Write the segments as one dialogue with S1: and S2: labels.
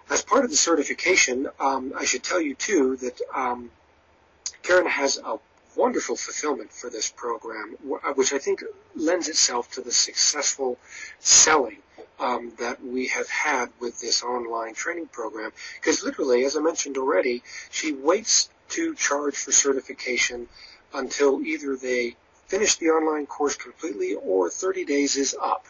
S1: As part of the certification, I should tell you too that Karen has a wonderful fulfillment for this program, which I think lends itself to the successful selling that we have had with this online training program. Because literally, as I mentioned already, she waits to charge for certification until either they finish the online course completely or 30 days is up.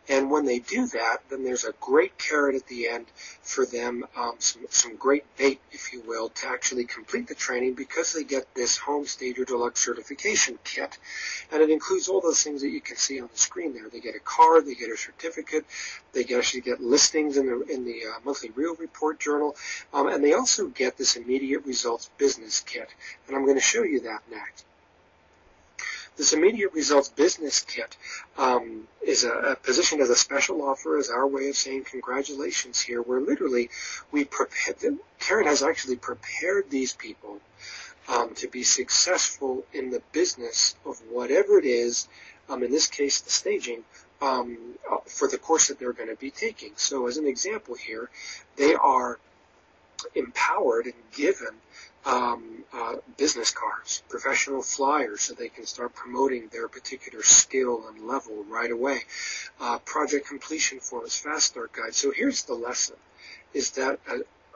S1: And when they do that, then there's a great carrot at the end for them, some great bait, if you will, to actually complete the training, because they get this Homestager Deluxe certification kit. And it includes all those things that you can see on the screen there. They get a card, they get a certificate, they actually get listings in the monthly Real Report journal, and they also get this Immediate Results Business Kit. And I'm going to show you that next. This Immediate Results Business Kit is positioned as a special offer, as our way of saying congratulations here, where literally Karen has actually prepared these people to be successful in the business of whatever it is, in this case the staging, for the course that they're going to be taking. So as an example here, they are empowered and given business cards, professional flyers, so they can start promoting their particular skill and level right away, project completion forms, fast start guides. So here's the lesson, is that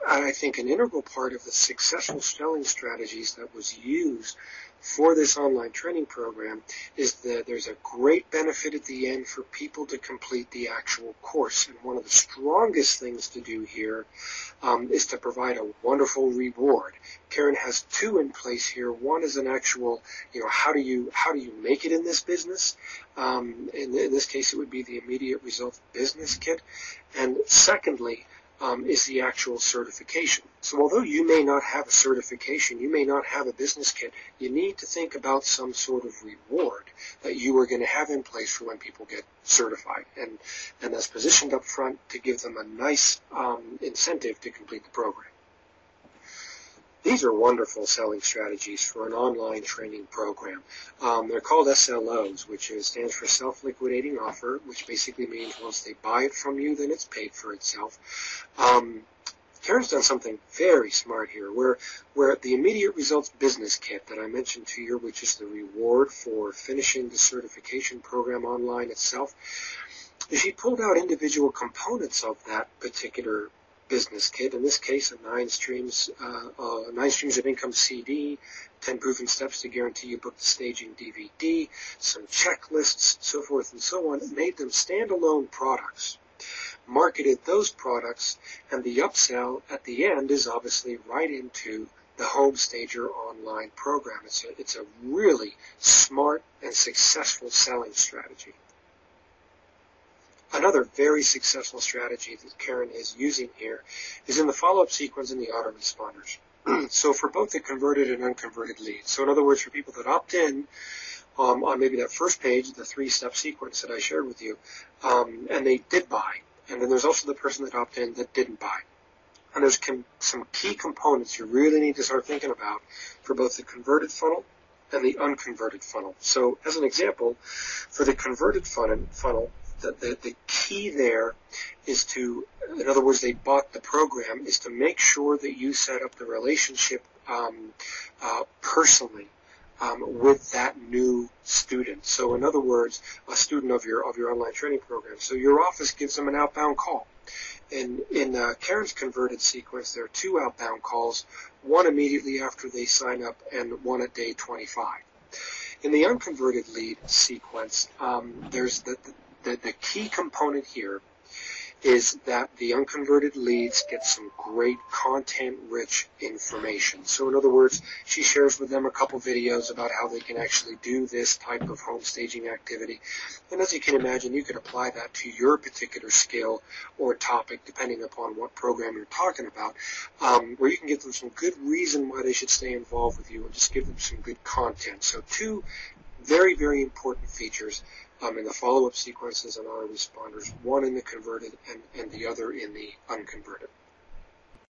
S1: I think an integral part of the successful selling strategies that was used for this online training program is that there's a great benefit at the end for people to complete the actual course. And one of the strongest things to do here is to provide a wonderful reward. Karen has two in place here. One is an actual, how do you make it in this business? In this case, it would be the Immediate Results Business Kit. And secondly, is the actual certification. So although you may not have a certification, you may not have a business kit, you need to think about some sort of reward that you are going to have in place for when people get certified. And that's positioned up front to give them a nice incentive to complete the program. These are wonderful selling strategies for an online training program. They're called SLOs, which stands for Self-Liquidating Offer, which basically means once they buy it from you, then it's paid for itself. Karen's done something very smart here, where the Immediate Results Business Kit that I mentioned to you, which is the reward for finishing the certification program online itself, she pulled out individual components of that particular business kit. In this case, a 9 streams of income CD, 10 proven steps to guarantee you book the staging DVD, some checklists, so forth and so on. It made them standalone products, marketed those products, and the upsell at the end is obviously right into the Homestager online program. It's a really smart and successful selling strategy. Another very successful strategy that Karen is using here is in the follow-up sequence in the autoresponders. So for both the converted and unconverted leads. So in other words, for people that opt in on maybe that first page, the 3-step sequence that I shared with you, and they did buy. And then there's also the person that opted in that didn't buy. And there's some key components you really need to start thinking about for both the converted funnel and the unconverted funnel. So as an example, for the converted funnel, the key there is to, in other words, they bought the program, is to make sure that you set up the relationship personally with that new student. So in other words, a student of your online training program. So your office gives them an outbound call. In Karen's converted sequence, there are 2 outbound calls, one immediately after they sign up and one at day 25. In the unconverted lead sequence, there's the key component here is that the unconverted leads get some great content-rich information. So in other words, she shares with them a couple videos about how they can actually do this type of home staging activity. And as you can imagine, you can apply that to your particular skill or topic, depending upon what program you're talking about, where you can give them some good reason why they should stay involved with you and just give them some good content. So 2 very, very important features in the follow-up sequences and autoresponders, one in the converted and the other in the unconverted.